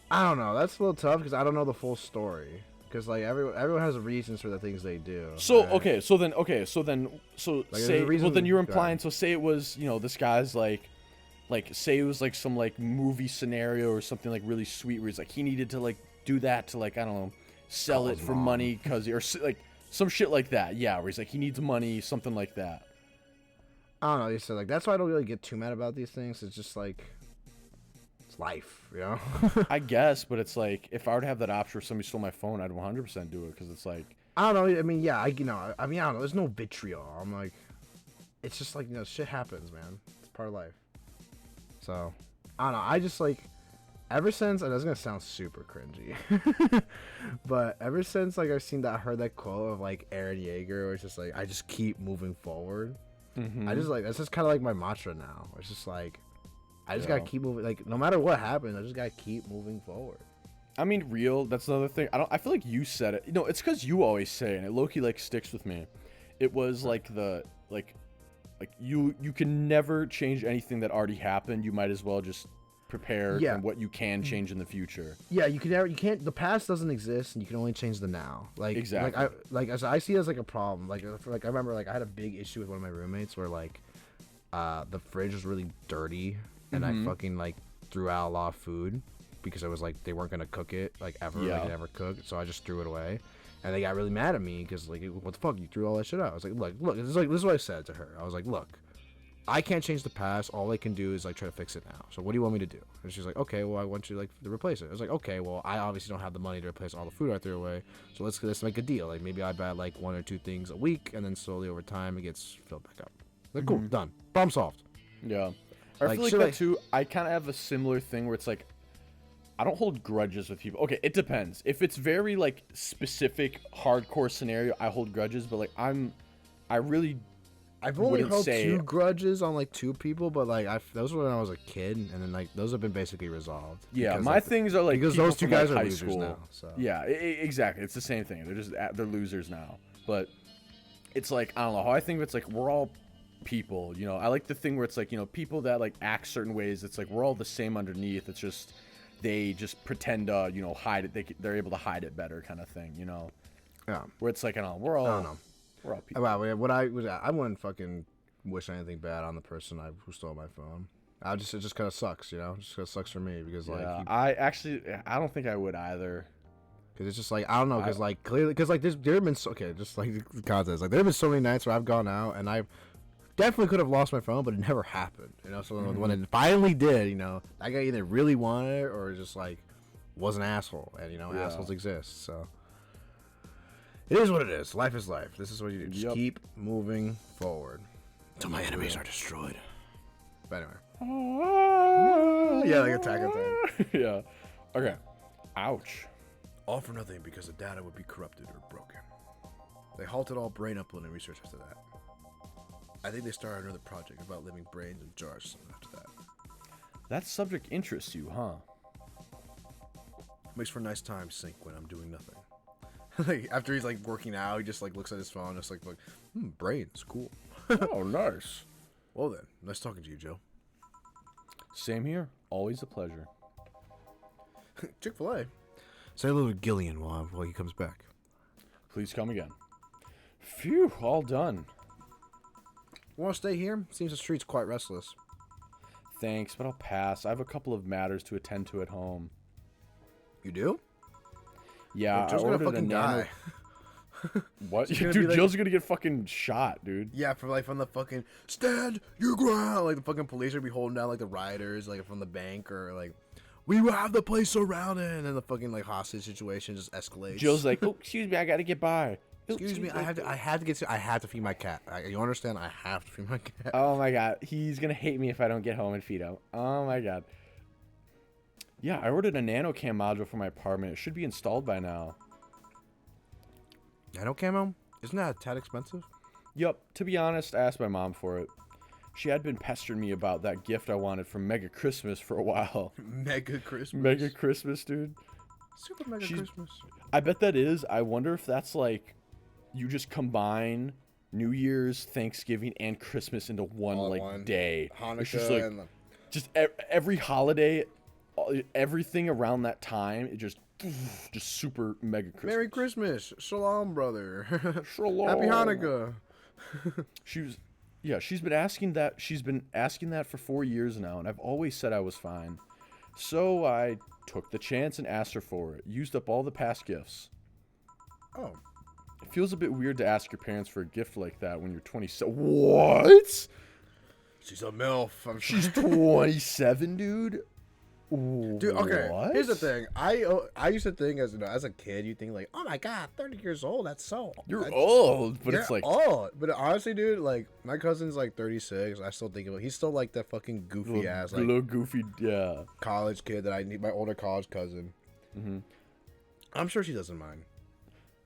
I don't know. That's a little tough because I don't know the full story. Because like everyone has reasons for the things they do. So right? So then like, say well then you're implying. So say it was this guy's like say it was like some like movie scenario or something like really sweet where he's like he needed to like do that to like I don't know sell it for money because or like. Some shit like that, yeah, where he's like, he needs money, something like that. I don't know, so like, that's why I don't really get too mad about these things. It's just like, it's life, you know? I guess, but it's like, if I were to have that option where somebody stole my phone, I'd 100% do it, because it's like... I don't know, I mean, yeah, I don't know, there's no vitriol. I'm like, it's just like, shit happens, man. It's part of life. So, I don't know. I just like ever since, and that's gonna sound super cringy, but ever since like I heard that quote of like Aaron Yeager, where it's just like I just keep moving forward. I just like that's just kind of like my mantra now. It's just like I just gotta keep moving. Like no matter what happens, I just gotta keep moving forward. I mean, that's another thing. I feel like you said it. It's because you always say it, and it low-key like sticks with me. It was like you can never change anything that already happened. You might as well just prepare and what you can change in the future. Yeah, you can't. The past doesn't exist, and you can only change the now. Like exactly. I see it as like a problem. Like I remember like I had a big issue with one of my roommates where like the fridge was really dirty, and I fucking like threw out a lot of food because it was like they weren't gonna cook it like ever, like it never cooked. So I just threw it away, and they got really mad at me because like what the fuck, you threw all that shit out. I was like, look, this is what I said to her. I was like, look, I can't change the past. All I can do is like try to fix it now. So what do you want me to do? And she's like, okay, well I want you like to replace it. I was like, okay, well I obviously don't have the money to replace all the food I threw away. So let's make a deal. Like maybe I buy like 1 or 2 things a week, and then slowly over time it gets filled back up. Like cool, done, problem solved. Yeah, I feel like that too. I kind of have a similar thing where it's like I don't hold grudges with people. Okay, it depends. If it's very like specific hardcore scenario, I hold grudges. But like I've only held 2 grudges on like 2 people, but like those were when I was a kid, and then like those have been basically resolved. Yeah, my things are like because those 2 guys are losers now. So. Yeah, exactly. It's the same thing. They're losers now. But it's like I don't know how I think of it's like we're all people. I like the thing where it's like people that like act certain ways. It's like we're all the same underneath. It's just they just pretend to hide it. They're able to hide it better, kind of thing. Yeah. Where it's like we're all. I don't know. We're all people. Wow, I wouldn't fucking wish anything bad on the person who stole my phone. It just kind of sucks, Just kind of sucks for me because like. Yeah, I don't think I would either. Because it's just like I don't know, because like clearly, because like there have been just like the context, like there have been so many nights where I've gone out and I definitely could have lost my phone, but it never happened, So when it finally did, that guy either really wanted it or just like was an asshole, and assholes exist, so. It is what it is. Life is life. This is what you do. Just keep moving forward until my enemies are destroyed. But anyway. Yeah, like Attack on Titan. Yeah. Okay. Ouch. All for nothing because the data would be corrupted or broken. They halted all brain uploading research after that. I think they started another project about living brains in jars or something after that. That subject interests you, huh? Makes for a nice time sink when I'm doing nothing. Like after he's like working out, he just like looks at his phone, just like brains, cool. Oh, nice. Well then, nice talking to you, Joe. Same here. Always a pleasure. Chick-fil-A. Say hello to Gillian while he comes back. Please come again. Phew, all done. Want to stay here? Seems the street's quite restless. Thanks, but I'll pass. I have a couple of matters to attend to at home. You do? Yeah, Joe's gonna fucking die. What? Dude, Jill's gonna get fucking shot, dude. Yeah, from the fucking stand your ground. Like the fucking police would be holding down like the rioters, like from the bank, or like we will have the place surrounded, and then the fucking like hostage situation just escalates. Jill's like, oh, excuse me, I gotta get by. Excuse me, I have to feed my cat. You understand? I have to feed my cat. Oh my god, he's gonna hate me if I don't get home and feed him. Oh my god. Yeah, I ordered a nano cam module for my apartment. It should be installed by now. Nano camo? Isn't that a tad expensive? Yup. To be honest, I asked my mom for it. She had been pestering me about that gift I wanted from Mega Christmas for a while. Mega Christmas? Mega Christmas, dude. Super Mega Christmas. I bet that is. I wonder if that's like, you just combine New Year's, Thanksgiving, and Christmas into one day. Hanukkah. It's just like, just every holiday, everything around that time, it just super Mega Christmas. Merry Christmas. Shalom, brother. Shalom. Happy Hanukkah. She's been asking that for 4 years now, and I've always said I was fine. So I took the chance and asked her for it. Used up all the past gifts. Oh. It feels a bit weird to ask your parents for a gift like that when you're 27. What? She's a MILF. She's 27, dude. Dude, okay. What? Here's the thing. I used to think as a kid, you think like, oh my god, 30 years old. That's You're old, but you're it's like old. But honestly, dude, like my cousin's like 36. I still think about. He's still like that fucking goofy little, ass like little goofy, yeah. college kid that I need. My older college cousin. Mm-hmm. I'm sure she doesn't mind.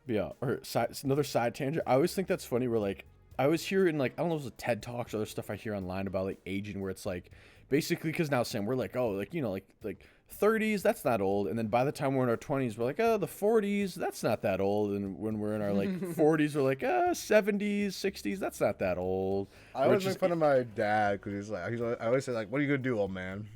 Yeah. Or another side tangent. I always think that's funny. Where like I always hear in like I don't know, if it's TED Talks or other stuff I hear online about like aging, where it's like basically because now Sam, we're like, oh, like like 30s, that's not old, and then by the time we're in our 20s, we're like, oh, the 40s, that's not that old, and when we're in our like 40s, we're like, 70s, 60s, that's not that old. I always make fun of my dad because he's like, I always say like, what are you gonna do, old man?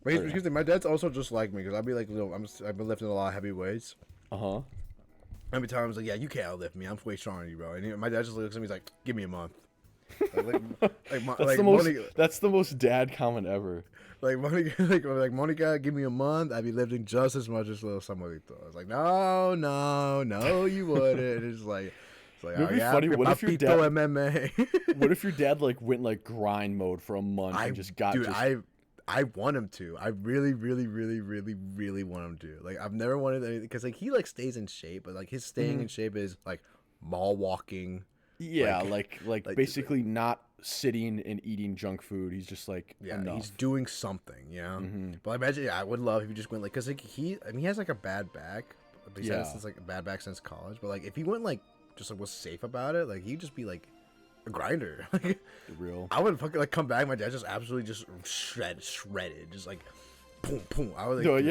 But excuse me, my dad's also just like me because I'd be like, I've been lifting a lot of heavy weights. Every time I was like, yeah, you can't lift me. I'm way stronger than you, bro. And my dad just looks at me, he's like, give me a month. That's the most dad comment ever. Like Monica, give me a month. I'd be lifting just as much as little Samuelito. I was like, no, you wouldn't. It's like, it'd be funny. What if your dad MMA? What if your dad like went like grind mode for a month and just got? Dude, I want him to. I really, really, really, really, really want him to. Like, I've never wanted anything because like he like stays in shape, but like his staying in shape is like mall walking. Yeah, like basically not sitting and eating junk food. He's just like enough. He's doing something, you know. But I imagine, I would love if he just went like, cause like he has like a bad back. But he's had since like a bad back since college. But like if he went like just like was safe about it, like he'd just be like a grinder. Like real. I would fucking like come back. My dad just absolutely just shredded, just like boom, boom. I was like,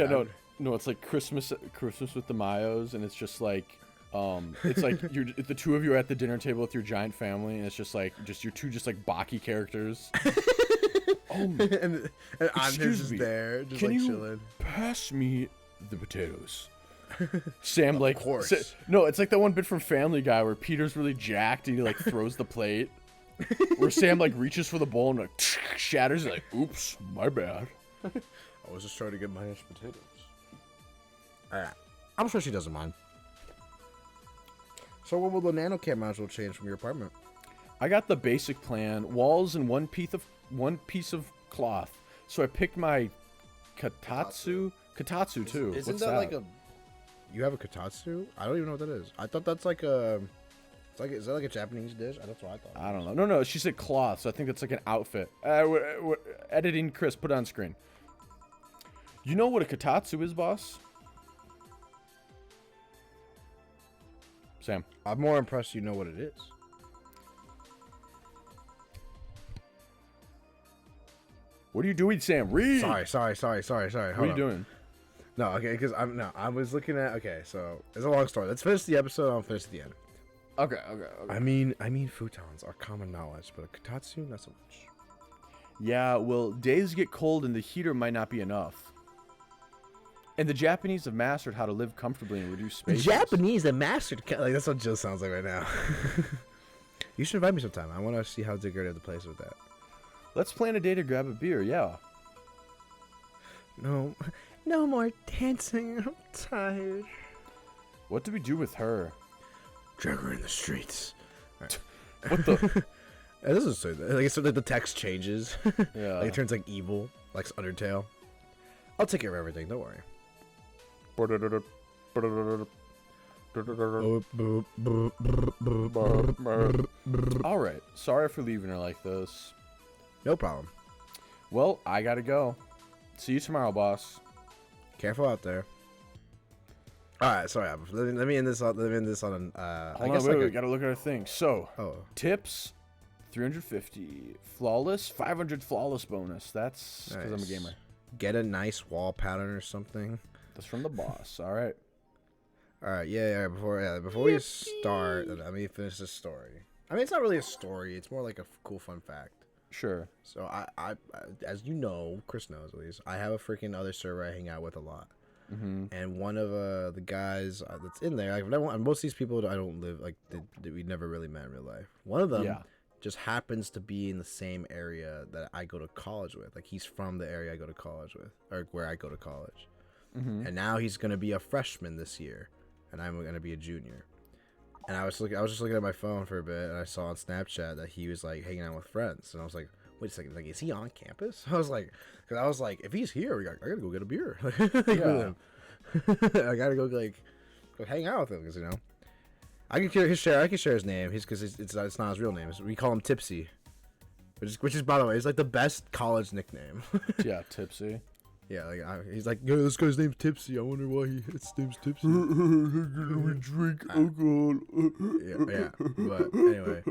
no. It's like Christmas with the Mayos, and it's just like. It's like the two of you are at the dinner table with your giant family, and it's just your two like Baki characters. And I'm just there, just like chilling. Pass me the potatoes. Sam, like, of course. No, it's like that one bit from Family Guy where Peter's really jacked and he like throws the plate. Where Sam like reaches for the bowl and like shatters. Like, oops, my bad. I was just trying to get my mashed potatoes. I'm sure she doesn't mind. So what will the NanoCam module change from your apartment? I got the basic plan, walls and one piece of cloth. So I picked my Katatsu too. Isn't that like a? You have a Katatsu? I don't even know what that is. I thought that's like a. Is that like a Japanese dish? That's what I thought. I don't know. No. She said cloth, so I think it's like an outfit. Editing Chris, put it on screen. You know what a Katatsu is, boss? Sam. I'm more impressed you know what it is. What are you doing, Sam? Read. Sorry. What are you doing? No, okay, because I was looking at. Okay, so it's a long story. Let's finish the episode. I'll finish at the end. Okay. I mean, futons are common knowledge, but a Katatsu, not so much. Yeah, well, days get cold and the heater might not be enough. And the Japanese have mastered how to live comfortably and reduce space. The Japanese have mastered... Like, that's what Jill sounds like right now. You should invite me sometime. I want to see how decorated the place is with that. Let's plan a day to grab a beer, yeah. No more dancing. I'm tired. What do we do with her? Drag her in the streets. Right. What the... It doesn't say that. Like, so the text changes. Yeah. Like, it turns, like, evil. Like Undertale. I'll take care of everything. Don't worry. All right. Sorry for leaving her like this. No problem. Well, I gotta go. See you tomorrow, boss. Careful out there. All right. Sorry. Let me end this on. Hold on. Wait. We gotta look at our thing. So, tips, 350. Flawless, 500 flawless bonus. That's because I'm a gamer. Get a nice wall pattern or something. That's from the boss. All right. Yeah. Before we start, let me finish this story. I mean, it's not really a story. It's more like a cool fun fact. Sure. So I as you know, Chris knows at least, I have a freaking other server I hang out with a lot. Mm-hmm. And one of the guys that's in there, like most of these people I don't live like we never really met in real life. One of them just happens to be in the same area that I go to college with. Like he's from the area I go to college with, or where I go to college. Mm-hmm. And now he's gonna be a freshman this year, and I'm gonna be a junior. And I was just looking at my phone for a bit, and I saw on Snapchat that he was like hanging out with friends, and I was like, wait a second, like, is he on campus? I was like, if he's here, I gotta go get a beer. With him. I gotta go go hang out with him because I can share his name. Because it's not his real name. We call him Tipsy, which is by the way, is like the best college nickname. Yeah, Tipsy. Yeah, he's like, yo, this guy's name's Tipsy. I wonder why his name's Tipsy. We drink alcohol. Yeah, but anyway.